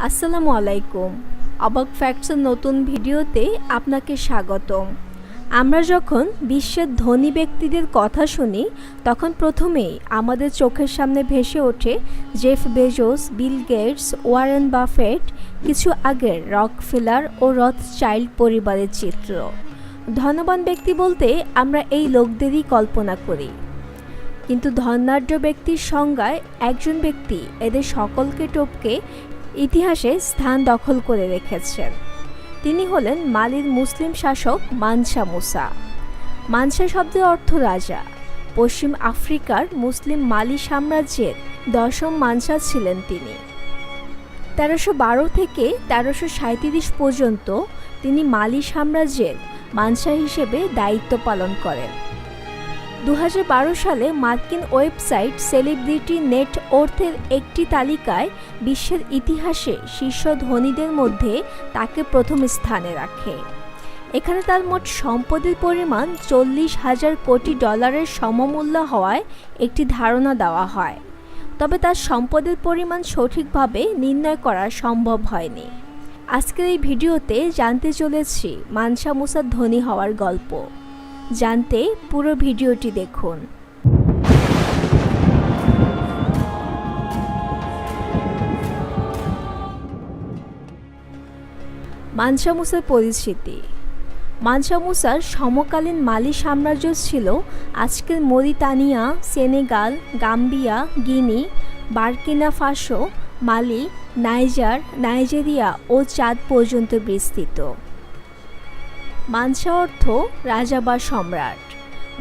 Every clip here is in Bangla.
আসসালামু আলাইকুম। অবাক ফ্যাক্টসের নতুন ভিডিওতে আপনাকে স্বাগতম। আমরা যখন বিশ্বের ধনী ব্যক্তিদের কথা শুনি তখন প্রথমেই আমাদের চোখের সামনে ভেসে ওঠে Jeff Bezos, Bill Gates, Warren Buffett, কিছু আগের রকফেলার ও রথচাইল্ড পরিবারের চিত্র। ধনবান ব্যক্তি বলতে আমরা এই লোকদেরই কল্পনা করি, কিন্তু ধনাঢ্য ব্যক্তির সংজ্ঞায় একজন ব্যক্তি এদের সকলকে টপকে ইতিহাসে স্থান দখল করে রেখেছেন। তিনি হলেন মালির মুসলিম শাসক মানসা মুসা। মানসা শব্দের অর্থ রাজা। পশ্চিম আফ্রিকার মুসলিম মালি সাম্রাজ্যের দশম মানসা ছিলেন তিনি। 1312 থেকে 1337 পর্যন্ত তিনি মালি সাম্রাজ্যের মানসা হিসেবে দায়িত্ব পালন করেন। 2012 সালে মার্কিন ওয়েবসাইট সেলিব্রিটি নেট ওর্থের একটি তালিকায় বিশ্বের ইতিহাসে শীর্ষ ধনীদের মধ্যে তাকে প্রথম স্থানে রাখে। এখানে তার মোট সম্পদের পরিমাণ $40,000 কোটি সমমূল্য হওয়ায় একটি ধারণা দেওয়া হয়, তবে তার সম্পদের পরিমাণ সঠিকভাবে নির্ণয় করা সম্ভব হয়নি। আজকের এই ভিডিওতে জানতে চলেছি মানসা মুসার ধনী হওয়ার গল্প। জানতে পুরো ভিডিওটি দেখুন। মানসা মুসার পরিচিতি। মানসা মুসার সমকালীন মালি সাম্রাজ্য ছিল আজকের মরিতানিয়া, সেনেগাল, গাম্বিয়া, গিনি, বার্কিনা ফাসো, মালি, নাইজার, নাইজেরিয়া ও চাদ পর্যন্ত বিস্তৃত। মানসা অর্থ রাজা বা সম্রাট।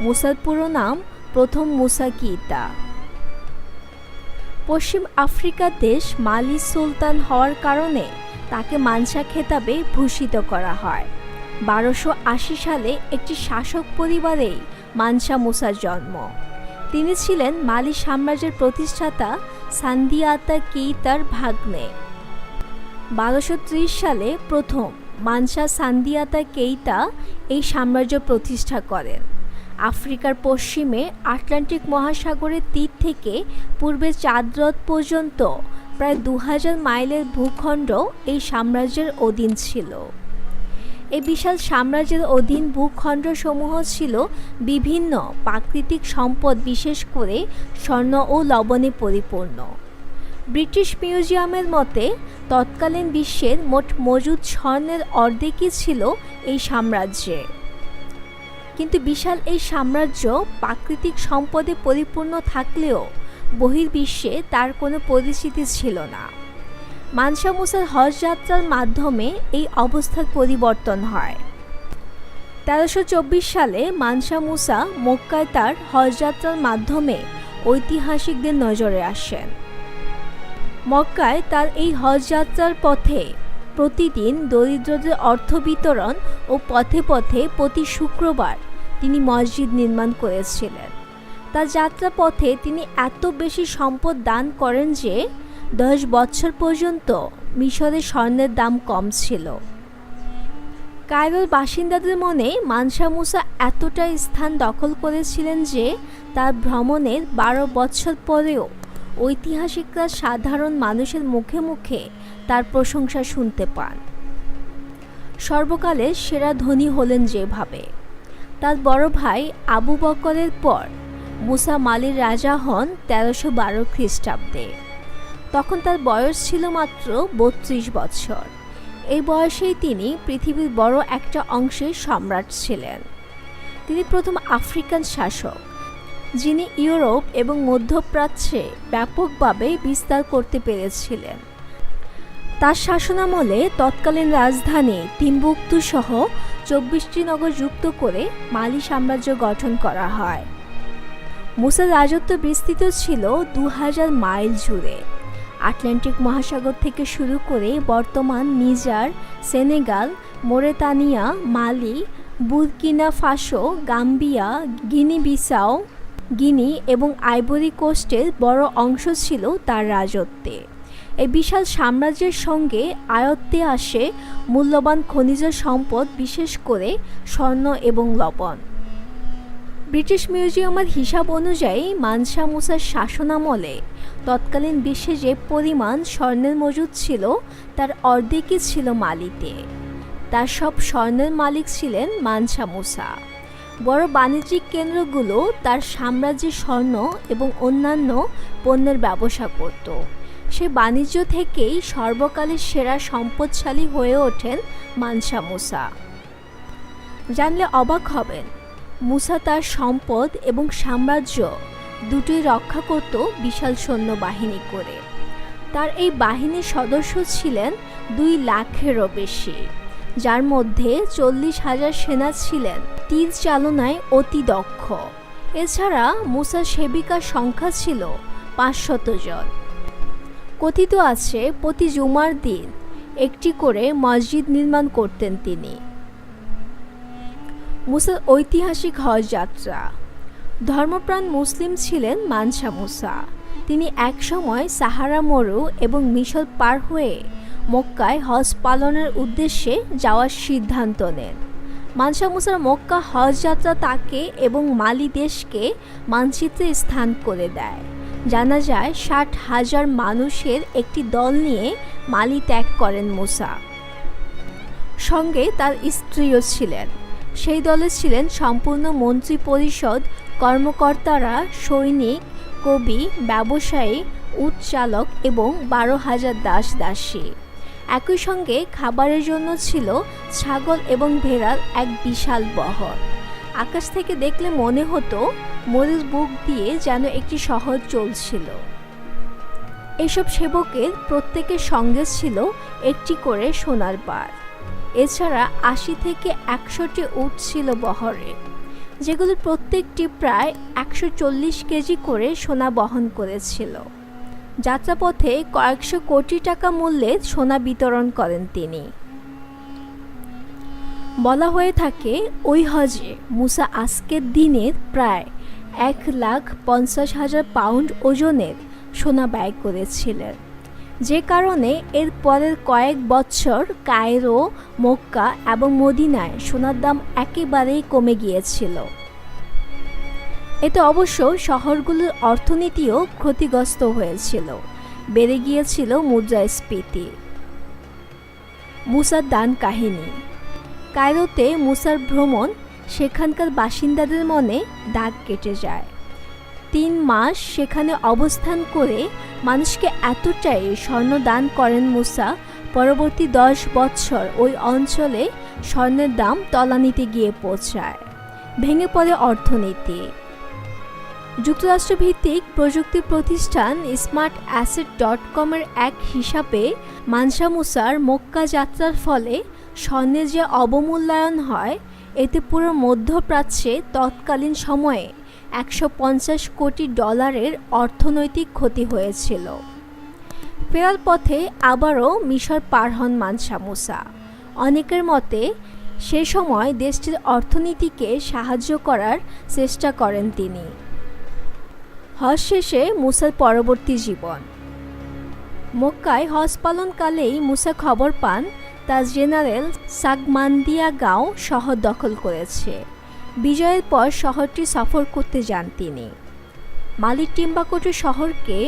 মুসার পুরো নাম প্রথম মুসা কিইতা। পশ্চিম আফ্রিকার দেশ মালির সুলতান হওয়ার কারণে তাকে মানসা খেতাবে ভূষিত করা হয়। 1280 সালে একটি শাসক পরিবারেই মানসা মুসার জন্ম। তিনি ছিলেন মালি সাম্রাজ্যের প্রতিষ্ঠাতা সান্দিয়াতা কেইতার ভাগ্নে। 1230 সালে প্রথম মানসা সান্দিয়াতা কেইতা এই সাম্রাজ্য প্রতিষ্ঠা করেন। আফ্রিকার পশ্চিমে আটলান্টিক মহাসাগরের তীর থেকে পূর্বে চাঁদ হ্রদ পর্যন্ত প্রায় 2000 মাইলের ভূখণ্ড এই সাম্রাজ্যের অধীন ছিল। এই বিশাল সাম্রাজ্যের অধীন ভূখণ্ডসমূহ ছিল বিভিন্ন প্রাকৃতিক সম্পদ, বিশেষ করে স্বর্ণ ও লবণে পরিপূর্ণ। ব্রিটিশ মিউজিয়ামের মতে তৎকালীন বিশ্বের মোট মজুদ স্বর্ণের অর্ধেকই ছিল এই সাম্রাজ্যে। কিন্তু বিশাল এই সাম্রাজ্য প্রাকৃতিক সম্পদে পরিপূর্ণ থাকলেও বহির্বিশ্বে তার কোনো পরিচিতি ছিল না। মানসা মুসার হজ যাত্রার মাধ্যমে এই অবস্থার পরিবর্তন হয়। 1324 সালে মানসা মুসা মক্কায় তার হজ যাত্রার মাধ্যমে ঐতিহাসিকদের নজরে আসেন। মক্কায় তার এই হজ যাত্রার পথে প্রতিদিন দরিদ্রদের অর্থ বিতরণ ও পথে পথে প্রতি শুক্রবার তিনি মসজিদ নির্মাণ করেছিলেন। তার যাত্রা পথে তিনি এত বেশি সম্পদ দান করেন যে 10 বছর পর্যন্ত মিশরে স্বর্ণের দাম কম ছিল। কায়রোর বাসিন্দাদের মনে মানসা মুসা এতটাই স্থান দখল করেছিলেন যে তার ভ্রমণের 12 বছর পরেও ঐতিহাসিকরা সাধারণ মানুষের মুখে মুখে তার প্রশংসা শুনতে পান। সর্বকালের সেরা ধনী হলেন যেভাবে। তার বড় ভাই আবু বকরের পর মুসা মালির রাজা হন 1312 খ্রিস্টাব্দে। তখন তার বয়স ছিল মাত্র 32 বছর। এই বয়সেই তিনি পৃথিবীর বড় একটা অংশের সম্রাট ছিলেন। তিনি প্রথম আফ্রিকান শাসক যিনি ইউরোপ এবং মধ্যপ্রাচ্যে ব্যাপকভাবে বিস্তার করতে পেরেছিলেন। তার শাসনামলে তৎকালীন রাজধানী টিম্বুকতু সহ 24টি নগর যুক্ত করে মালি সাম্রাজ্য গঠন করা হয়। মুসার রাজত্ব বিস্তৃত ছিল 2000 মাইল জুড়ে। আটলান্টিক মহাসাগর থেকে শুরু করে বর্তমান নিজার, সেনেগাল, মোরেতানিয়া, মালি, বুরকিনা ফাসো, গাম্বিয়া, গিনি বিসাও, গিনি এবং আইভরি কোস্টের বড় অংশ ছিল তার রাজত্বে। এই বিশাল সাম্রাজ্যের সঙ্গে আয়ত্তে আসে মূল্যবান খনিজ সম্পদ, বিশেষ করে স্বর্ণ এবং লবণ। ব্রিটিশ মিউজিয়ামের হিসাব অনুযায়ী মানসা মুসার শাসনামলে তৎকালীন বিশ্বে যে পরিমাণ স্বর্ণের মজুদ ছিল তার অর্ধেকই ছিল মালিতে। তার সব স্বর্ণের মালিক ছিলেন মানসা মুসা। বড় বাণিজ্যিক কেন্দ্রগুলো তার সাম্রাজ্যে স্বর্ণ এবং অন্যান্য পণ্যের ব্যবসা করত। সে বাণিজ্য থেকেই সর্বকালের সেরা সম্পদশালী হয়ে ওঠেন মানসা মুসা। জানলে অবাক হবেন, মুসা তার সম্পদ এবং সাম্রাজ্য দুটোই রক্ষা করত বিশাল সৈন্যবাহিনী করে। তার এই বাহিনীর সদস্য ছিলেন 2 লাখেরও বেশি, যার মধ্যে 40,000 সেনা ছিলেন তীর চালনায় অতি দক্ষ। এছাড়া মুসার সেবিকার সংখ্যা ছিল 500 জন। কথিত আছে প্রতি জুমার দিন একটি করে মসজিদ নির্মাণ করতেন তিনি। মুসার ঐতিহাসিক হজ যাত্রা। ধর্মপ্রাণ মুসলিম ছিলেন মানসা মুসা। তিনি একসময় সাহারা মরু এবং মিশর পার হয়ে মক্কায় হজ পালনের উদ্দেশ্যে যাওয়ার সিদ্ধান্ত নেন। মানসা মুসার মক্কা হজ যাত্রা তাকে এবং মালি দেশকে মানচিত্রে স্থান করে দেয়। জানা যায় 60,000 মানুষের একটি দল নিয়ে মালি ত্যাগ করেন মুসা। সঙ্গে তার স্ত্রীও ছিলেন। সেই দলে ছিলেন সম্পূর্ণ মন্ত্রী পরিষদ, কর্মকর্তারা, সৈনিক, কবি, ব্যবসায়ী, উট চালক এবং 12,000 দাস দাসী। একই সঙ্গে খাবারের জন্য ছিল ছাগল এবং ভেড়ার এক বিশাল বহর। আকাশ থেকে দেখলে মনে হতো মরুর বুক দিয়ে যেন একটি শহর চলছিল। এসব সেবকের প্রত্যেকের সঙ্গে ছিল একটি করে সোনার বার। এছাড়া 80 থেকে 100টি উট ছিল বহরে, যেগুলোর প্রত্যেকটি প্রায় 140 কেজি করে সোনা বহন করেছিল। যাত্রাপথে কয়েকশো কোটি টাকা মূল্যের সোনা বিতরণ করেন তিনি। বলা হয়ে থাকে ওই হজে মুসা আজকের দিনের প্রায় 1,50,000 পাউন্ড ওজনের সোনা ব্যয় করেছিলেন, যে কারণে এর পরের কয়েক বছর কায়রো, মক্কা এবং মদিনায় সোনার দাম একেবারেই কমে গিয়েছিল। এতে অবশ্য শহরগুলোর অর্থনীতিও ক্ষতিগ্রস্ত হয়েছিল, বেড়ে গিয়েছিল মুদ্রাস্ফীতি। মুসার দান কাহিনী। কায়রোতে মুসার ভ্রমণ সেখানকার বাসিন্দাদের মনে দাগ কেটে যায়। 3 মাস সেখানে অবস্থান করে মানুষকে এতটাই স্বর্ণ দান করেন মুসা, পরবর্তী 10 বছর ওই অঞ্চলে স্বর্ণের দাম তলানিতে গিয়ে পৌঁছায়। ভেঙে পড়ে অর্থনীতি। যুক্তরাষ্ট্রভিত্তিক প্রযুক্তি প্রতিষ্ঠান smartasset.com এর এক হিসাবে মানসা মুসার মক্কা যাত্রার ফলে স্বর্ণের যে অবমূল্যায়ন হয়, এতে পুরো মধ্যপ্রাচ্যে তৎকালীন সময়ে $150 কোটি অর্থনৈতিক ক্ষতি হয়েছিল। ফেরার পথে আবারও মিশর পার হন মানসা মুসা। অনেকের মতে সে সময় দেশটির অর্থনীতিকে সাহায্য করার চেষ্টা করেন তিনি। হজ শেষে মুসার পরবর্তী জীবন। মক্কায় হজ পালনকালেই মুসা খবর পান তার জেনারেল সাগমান্দিয়া গাঁও শহর দখল করেছে। বিজয়ের পর শহরটি সফর করতে যান তিনি। মালির টিম্বাকটু শহরকে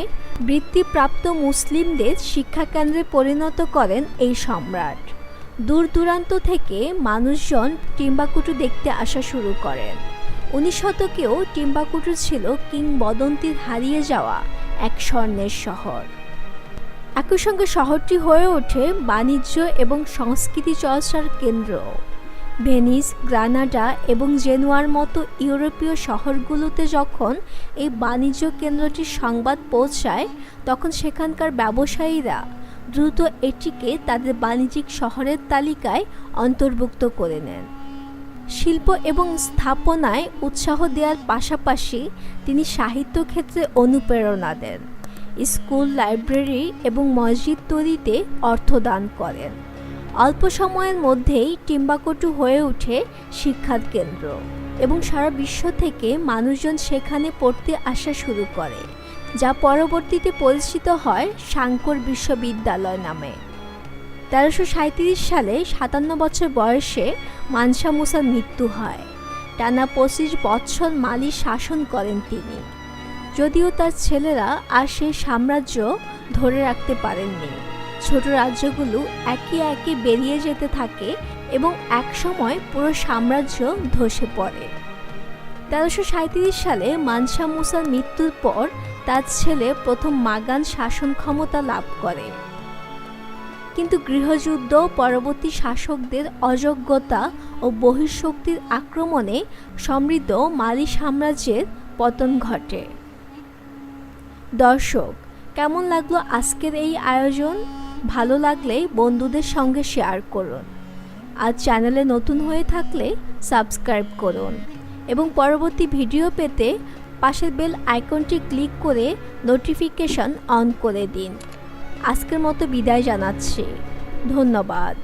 বৃত্তিপ্রাপ্ত মুসলিমদের শিক্ষাকেন্দ্রে পরিণত করেন এই সম্রাট। দূর দূরান্ত থেকে মানুষজন টিম্বাকটু দেখতে আসা শুরু করেন। 19 শতকেও টিম্বাকটু ছিল কিংবদন্তির হারিয়ে যাওয়া এক স্বর্ণের শহর। একই সঙ্গে শহরটি হয়ে ওঠে বাণিজ্য এবং সংস্কৃতি চর্চার কেন্দ্র। ভেনিস, গ্রানাডা এবং জেনুয়ার মতো ইউরোপীয় শহরগুলোতে যখন এই বাণিজ্য কেন্দ্রটির সংবাদ পৌঁছায়, তখন সেখানকার ব্যবসায়ীরা দ্রুত এটিকে তাদের বাণিজ্যিক শহরের তালিকায় অন্তর্ভুক্ত করে নেন। শিল্প এবং স্থাপনায় উৎসাহ দেওয়ার পাশাপাশি তিনি সাহিত্য ক্ষেত্রে অনুপ্রেরণা দেন। স্কুল, লাইব্রেরি এবং মসজিদ তৈরিতে অর্থ দান করেন। অল্প সময়ের মধ্যেই টিম্বাকটু হয়ে ওঠে শিক্ষার কেন্দ্র এবং সারা বিশ্ব থেকে মানুষজন সেখানে পড়তে আসা শুরু করে, যা পরবর্তীতে পরিচিত হয় সাংকর বিশ্ববিদ্যালয় নামে। 1337 সালে 57 বছর বয়সে মানসা মুসার মৃত্যু হয়। টানা 25 বছর মালি শাসন করেন তিনি। যদিও তার ছেলেরা আর সেই সাম্রাজ্য ধরে রাখতে পারেননি। ছোট রাজ্যগুলো একে একে বেরিয়ে যেতে থাকে এবং একসময় পুরো সাম্রাজ্য ধসে পড়ে। 1337 সালে মানসা মুসার মৃত্যুর পর তার ছেলে প্রথম মাগান শাসন ক্ষমতা লাভ করে। কিন্তু গৃহযুদ্ধ, পরবর্তী শাসকদের অযোগ্যতা ও বহিঃশক্তির আক্রমণে সমৃদ্ধ মালি সাম্রাজ্যের পতন ঘটে। দর্শক, কেমন লাগলো আজকের এই আয়োজন? ভালো লাগলে বন্ধুদের সঙ্গে শেয়ার করুন। আর চ্যানেলে নতুন হয়ে থাকলে সাবস্ক্রাইব করুন এবং পরবর্তী ভিডিও পেতে পাশের বেল আইকনটি ক্লিক করে নোটিফিকেশন অন করে দিন। আজকের মতো বিদায় জানাচ্ছি। ধন্যবাদ।